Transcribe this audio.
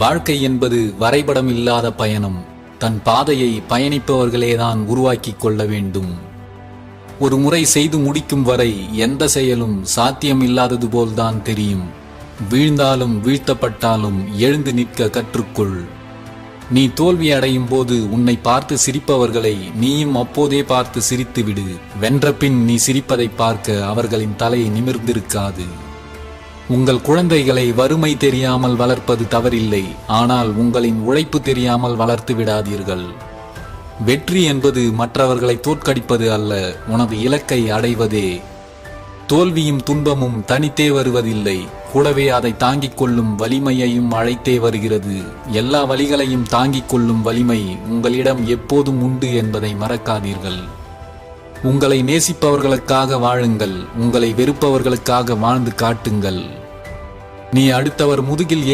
வாழ்க்கை என்பது வரைபடம் இல்லாத பயணம். தன் பாதையை பயணிப்பவர்களேதான் உருவாக்கிக் கொள்ள வேண்டும். ஒரு முறை செய்து முடிக்கும் வரை எந்த செயலும் சாத்தியம் இல்லாதது போல்தான் தெரியும். வீழ்ந்தாலும் வீழ்த்தப்பட்டாலும் எழுந்து நிற்க கற்றுக்கொள். நீ தோல்வி அடையும் போது உன்னை பார்த்து சிரிப்பவர்களை நீயும் அப்போதே பார்த்து சிரித்துவிடு. வென்ற பின் நீ சிரிப்பதை பார்க்க அவர்களின் தலை நிமிர்ந்திருக்காது. உங்கள் குழந்தைகளை வறுமை தெரியாமல் வளர்ப்பது தவறில்லை. ஆனால் உங்களின் உழைப்பு தெரியாமல் வளர்த்து விடாதீர்கள். வெற்றி என்பது மற்றவர்களை தோற்கடிப்பது அல்ல, உனது இலக்கை அடைவதே. தோல்வியும் துன்பமும் தனித்தே வருவதில்லை, கூடவே அதை தாங்கிக் கொள்ளும் வலிமையையும் அழைத்தே வருகிறது. எல்லா வலிகளையும் தாங்கிக் கொள்ளும் வலிமை உங்களிடம் எப்போதும் உண்டு என்பதை மறக்காதீர்கள். உங்களை நேசிப்பவர்களுக்காக வாழுங்கள், உங்களை வெறுப்பவர்களுக்காக வாழ்ந்து காட்டுங்கள். நீ அடுத்தவர் முதுகில்